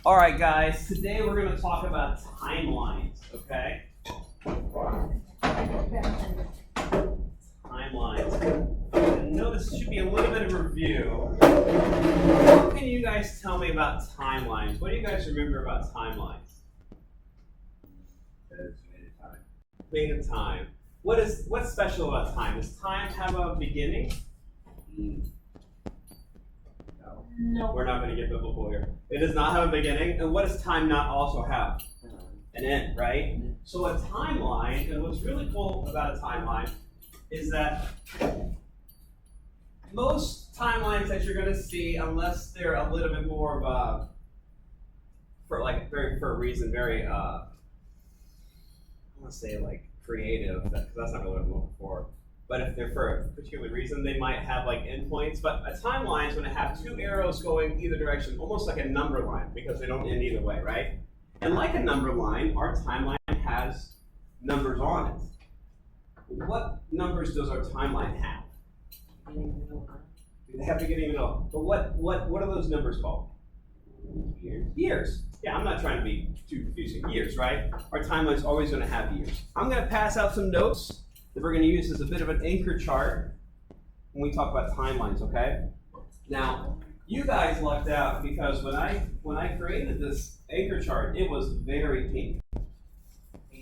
All right, guys, today we're going to talk about timelines, okay? Timelines. And notice it should be a little bit of review. What can you guys tell me about timelines? What do you guys remember about timelines? Made of time. What's special about time? Does time have a beginning? No. We're not going to get biblical here. It does not have a beginning. And what does time not also have? An end, right? So a timeline, and what's really cool about a timeline is that most timelines that you're going to see, unless they're a little bit more of a, for a reason, very, I want to say like creative, because that's not really what I'm looking for. But if they're for a particular reason, they might have like endpoints. But a timeline is going to have two arrows going either direction, almost like a number line, because they don't end either way, right? And like a number line, our timeline has numbers on it. What numbers does our timeline have? They have beginning and middle. But what are those numbers called? Years. Yeah, I'm not trying to be too confusing. Years, right? Our timeline is always going to have years. I'm going to pass out some notes that we're going to use as a bit of an anchor chart when we talk about timelines, okay? Now, you guys lucked out because when I created this anchor chart, it was very pink.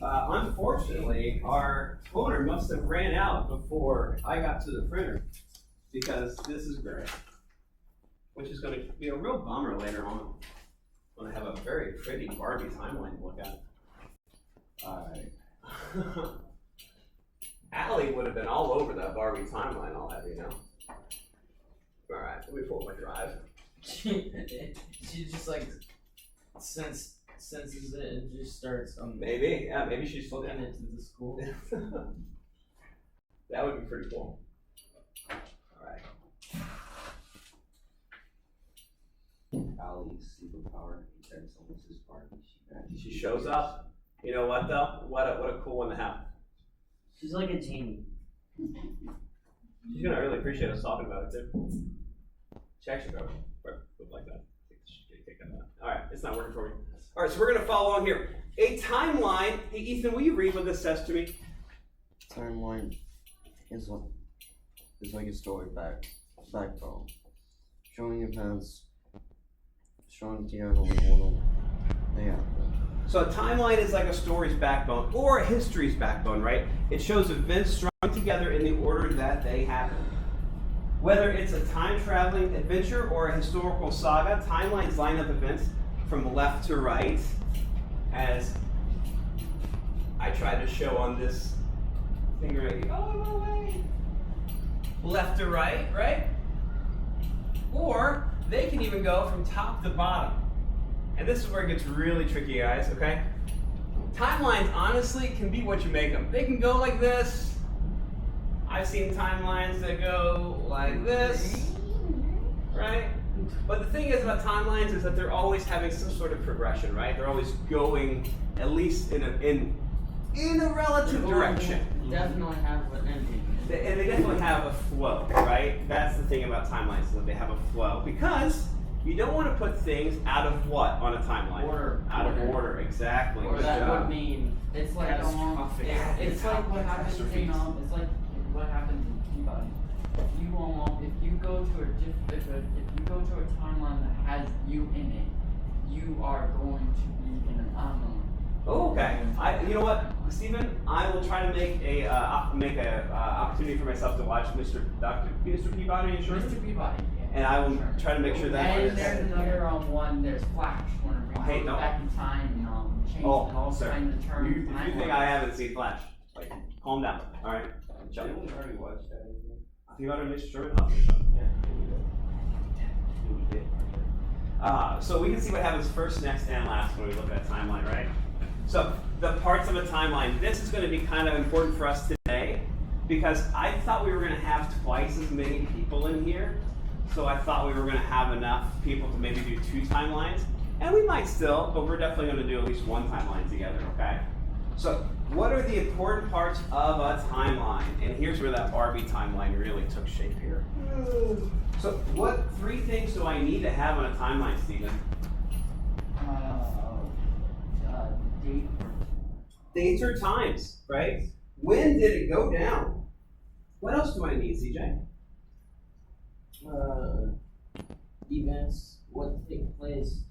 Unfortunately, our toner must have ran out before I got to the printer because this is gray, which is going to be a real bummer later on when I have a very pretty Barbie timeline to look at. All right. Allie would have been all over that Barbie timeline, I'll have you know. All right, let me pull up my drive. She just like senses it and just starts. Maybe she's looking into the school. That would be pretty cool. All right. Allie's superpower. That's almost his part. She shows up. You know what though? What a cool one to have. She's like a genie. She's gonna really appreciate us talking about it too. She actually probably would like that. All right, it's not working for me. All right, so we're gonna follow on here. A timeline. Hey, Ethan, will you read what this says to me? Timeline is like a story backbone, showing events, showing the end of the world they happen. So a timeline is like a story's backbone or a history's backbone, right? It shows events strung together in the order that they happen. Whether it's a time-traveling adventure or a historical saga, timelines line up events from left to right, as I tried to show on this thing right here. Oh, no way! Left to right, right? Or they can even go from top to bottom. And this is where it gets really tricky, guys, okay? Timelines, honestly, can be what you make them. They can go like this. I've seen timelines that go like this, right? But the thing is about timelines is that they're always having some sort of progression, right? They're always going at least in a relative direction. Definitely have an ending. And they definitely have a flow, right? That's the thing about timelines, is that they have a flow. Because you don't want to put things out of what on a timeline? Order. Out of order, exactly. Or Good that job. would mean it's like it's like what happens in it's like what happens in Peabody. If you go to a timeline that has you in it, you are going to be in an unknown. Oh, okay. You know what, Stephen? I will try to make a opportunity for myself to watch Mr. Peabody Insurance. Mr. Peabody. And I will try to make sure that. And there's another one. There's Flash. When we go back in time and change all kinds of terms. You think I haven't seen Flash? Like, calm down. All right. I already watched that. Peabody and Mr. Sherman. So we can see what happens first, next, and last when we look at a timeline, right? So the parts of a timeline. This is going to be kind of important for us today because I thought we were going to have twice as many people in here. So I thought we were going to have enough people to maybe do 2 timelines. And we might still, but we're definitely going to do at least 1 timeline together, okay? So what are the important parts of a timeline? And here's where that Barbie timeline really took shape here. So what 3 things do I need to have on a timeline, Stephen? Dates or times, right? When did it go down? What else do I need, CJ? Events, what take place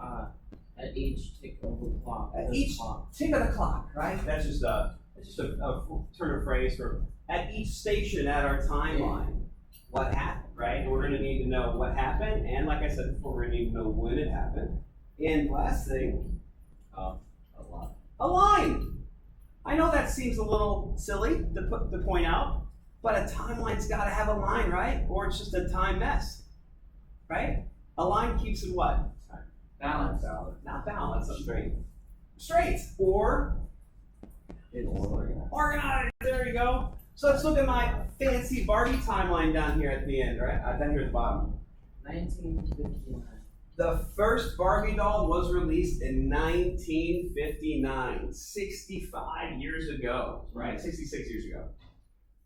at each tick of the clock. At each tick of the clock, right? That's just a turn of phrase for at each station at our timeline. What happened, right? And we're going to need to know what happened, and like I said before, we're going to need to know when it happened. And last thing, a line. I know that seems a little silly to point out, but a timeline's got to have a line, right? Or it's just a time mess, right? A line keeps it what? Balance. Not balance, straight. Straight, or organized. There you go. So let's look at my fancy Barbie timeline down here at the end, right? Down here at the bottom. 1959. The first Barbie doll was released in 1959, 65 years ago, right? 66 years ago.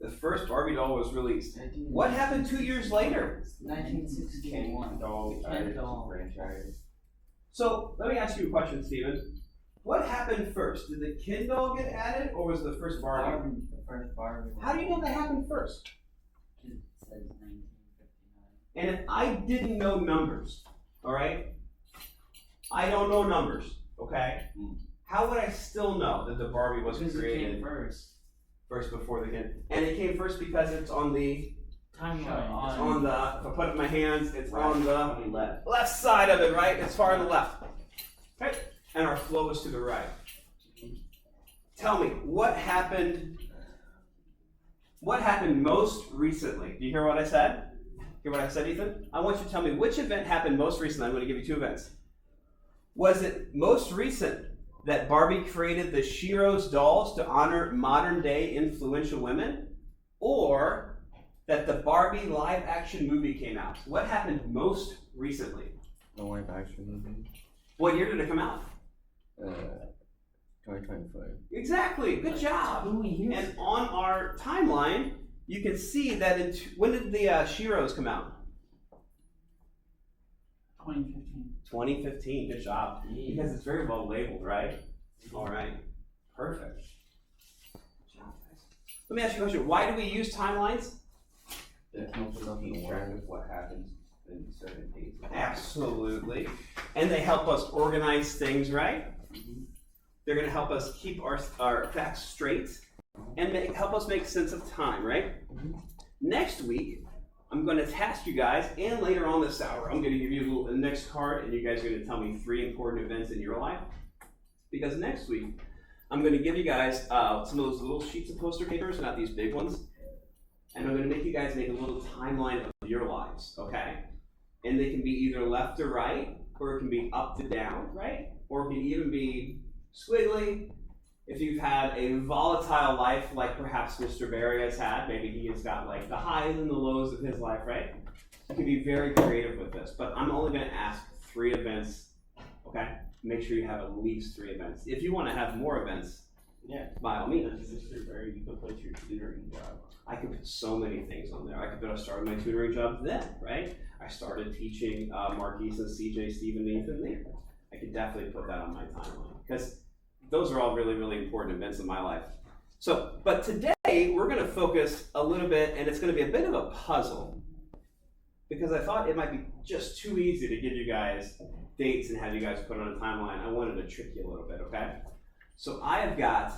The first Barbie doll was released. What happened 2 years later? 1961. Ken doll franchise. So let me ask you a question, Steven. What happened first? Did the Ken doll get added, or was the first Barbie? The first Barbie. How do you know that happened first? It says 1959. And if I didn't know numbers, all right? I don't know numbers, okay? How would I still know that the Barbie was Because it created came first. first before the Ken? And it came first because it's on the, Timeline. it's on the, if I put it in my hands, it's on the On the left. left side of it, right? It's far on the left. Okay? And our flow is to the right. Tell me, what happened most recently? Do you hear what I said? Hear what I said, Ethan? I want you to tell me which event happened most recently. I'm going to give you two events. Was it most recent that Barbie created the Shiro's dolls to honor modern day influential women? Or that the Barbie live action movie came out? What happened most recently? The live action movie. What year did it come out? 2025. Exactly. Good job. And on our timeline, you can see that when did the Shiro's come out? 2015. 2015. Good job. Because it's very well labeled, right? All right. Perfect. Good job, guys. Let me ask you a question. Why do we use timelines? It helps us keep track of what happens in certain dates. Absolutely. And they help us organize things, right? They're going to help us keep our facts straight and help us make sense of time, right? Next week, I'm going to task you guys, and later on this hour, I'm going to give you a little index card, and you guys are going to tell me 3 important events in your life. Because next week, I'm going to give you guys some of those little sheets of poster papers, not these big ones, and I'm going to make you guys make a little timeline of your lives, okay? And they can be either left to right, or it can be up to down, right? Or it can even be squiggly. If you've had a volatile life like perhaps Mr. Barry has had, maybe he has got like the highs and the lows of his life, right? You can be very creative with this, but I'm only going to ask 3 events, okay? Make sure you have at least 3 events. If you want to have more events, Yeah. by all means. Mr. Barry, you could put your tutoring job. I could put so many things on there. I could put I started my tutoring job then, right? I started teaching Marquise and CJ, Stephen, and Ethan there. I could definitely put that on my timeline because those are all really, really important events in my life. So, but today we're going to focus a little bit, and it's going to be a bit of a puzzle because I thought it might be just too easy to give you guys dates and have you guys put on a timeline. I wanted to trick you a little bit, okay? So I have got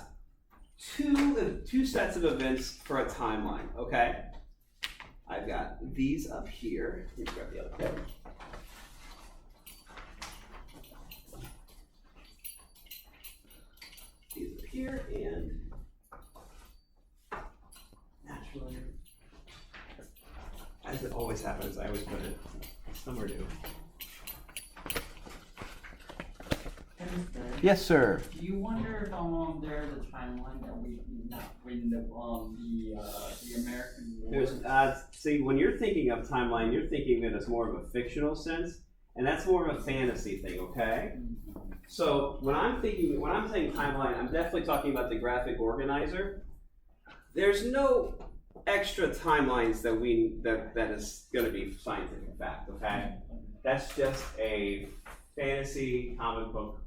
two sets of events for a timeline, okay? I've got these up here. Let me grab the other paper. These up here, and naturally, as it always happens, I always put it somewhere new. Yes, sir. Do you wonder if there's a timeline that we not win the American War? There's see, when you're thinking of timeline, you're thinking of it as more of a fictional sense, and that's more of a fantasy thing, okay? So when I'm saying timeline, I'm definitely talking about the graphic organizer. There's no extra timelines that is going to be scientific fact, okay? That's just a fantasy comic book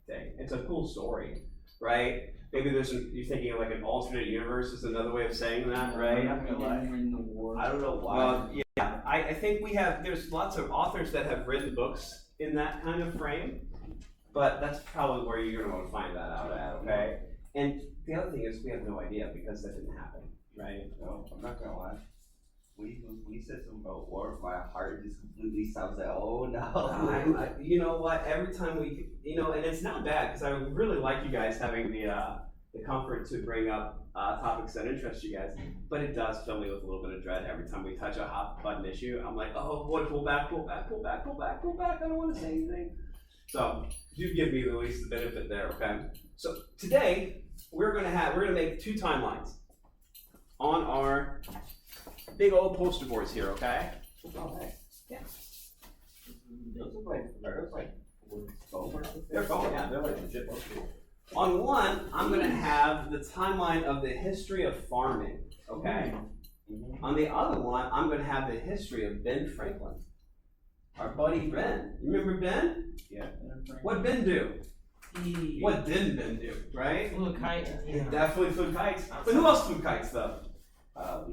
thing. It's a cool story, right? Maybe you're thinking of like an alternate universe is another way of saying that, right? I'm not gonna lie. In the war. I don't know why. Well, yeah, I think there's lots of authors that have written books in that kind of frame, but that's probably where you're gonna want to find that out at, okay? And the other thing is we have no idea because that didn't happen, right? No, I'm not gonna lie. When you said something about war, my heart just completely sounds like, oh no. You know what? Every time and it's not bad because I really like you guys having the comfort to bring up topics that interest you guys, but it does fill me with a little bit of dread every time we touch a hot button issue. I'm like, oh, what? Pull back. I don't want to say anything. So do give me at least the benefit there, okay? So today we're gonna make 2 timelines on our big old poster boards here, okay? Okay. Yeah. Those look like foam. They're foam, yeah, they're like legit poster boards. On one, I'm gonna have the timeline of the history of farming, okay? Mm-hmm. On the other one, I'm gonna have the history of Ben Franklin. Our buddy Ben. You remember Ben? Yeah. What'd Ben do? What didn't Ben do, right? Flew a kite. He definitely flew kites. But who else flew kites though?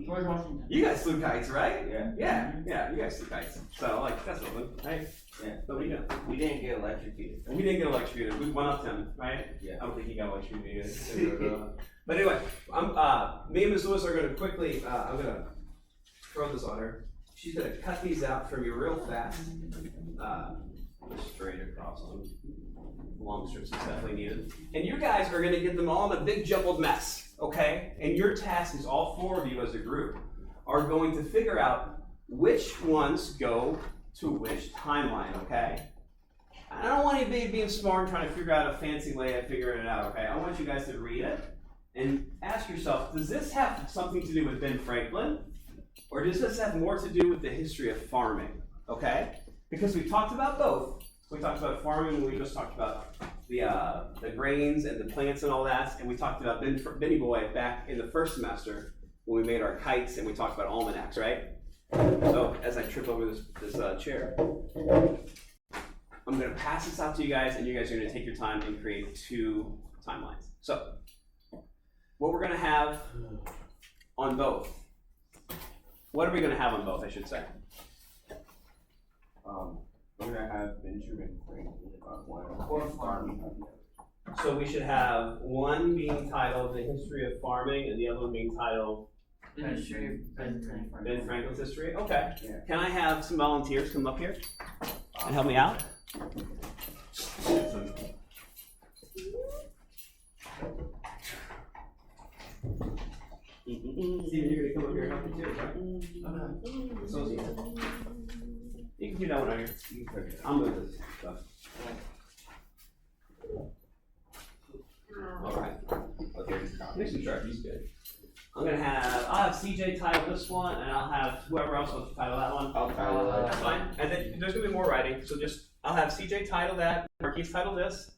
George Washington. You guys flew kites, right? Yeah. Yeah, you guys flew kites. So like that's something, right? Yeah. So we got. We didn't get electrocuted. We didn't get electrocuted. We went up to him, right? Yeah. I don't think he got electrocuted. But anyway, me and Ms. Lewis are gonna quickly. I'm gonna throw this on her. She's gonna cut these out for me real fast. Straight across them. Long strips is definitely needed. And you guys are gonna get them all in a big jumbled mess, okay? And your task is all 4 of you as a group are going to figure out which ones go to which timeline, okay? I don't want anybody being smart and trying to figure out a fancy way of figuring it out, okay? I want you guys to read it and ask yourself, does this have something to do with Ben Franklin? Or does this have more to do with the history of farming, okay? Because we talked about both. We talked about farming when we just talked about the grains and the plants and all that, and we talked about Benny Boy back in the first semester when we made our kites and we talked about almanacs, right? So as I trip over this chair, I'm gonna pass this out to you guys, and you guys are gonna take your time and create 2 timelines. So what we're gonna have on both. What are we gonna have on both, I should say? We're gonna have Benjamin Franklin on one or farming. So we should have one being titled The History of Farming and the other one being titled Ben Franklin. Ben Franklin's History? Okay. Yeah. Can I have some volunteers come up here and help me out? Steven, you're gonna come up here and help me too, right? Okay. So, you can do that one right here. I'll move this stuff. Alright. Okay. Make some Sharpies, good. I'll have CJ title this one, and I'll have whoever else wants to title that one. I'll title that. That's fine. And then there's gonna be more writing, so I'll have CJ title that, Marquise title this,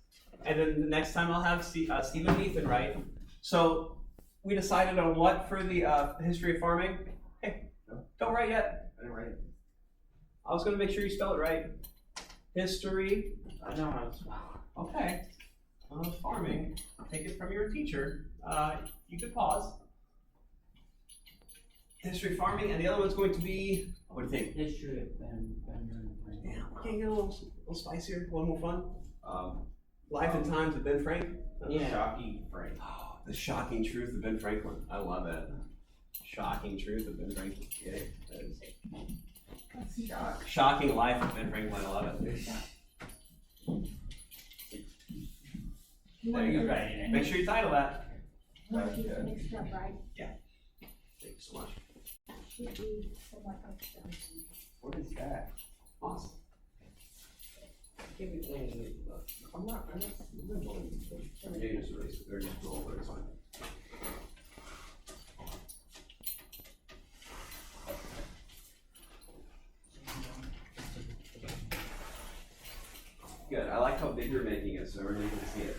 and then the next time I'll have Stephen and Ethan write. So we decided on what for the history of farming? Hey, don't write yet. I didn't write it. I was gonna make sure you spell it right. History. I know how to spell. Okay. Farming. Take it from your teacher. You could pause. History of farming, and the other one's going to be. What do you think? History of Ben Franklin. Yeah, can you get a little spicier, a little more fun? Life and Times of Ben Frank. Yeah. Shocking Frank. Oh, the shocking truth of Ben Franklin. I love it. Shocking truth of Ben Franklin. Yeah, that is. Shocking life of Ben Franklin. I love it. There you go. Right. Make sure you title that. Once it's mixed up, right? Thank you so much. Should be somewhat upside. What is that? Awesome. Can't be playing it. I'm not going to. Yeah, just erase it. Or just go over it. It's fine. Good. I like how big you're making it so everybody can see it.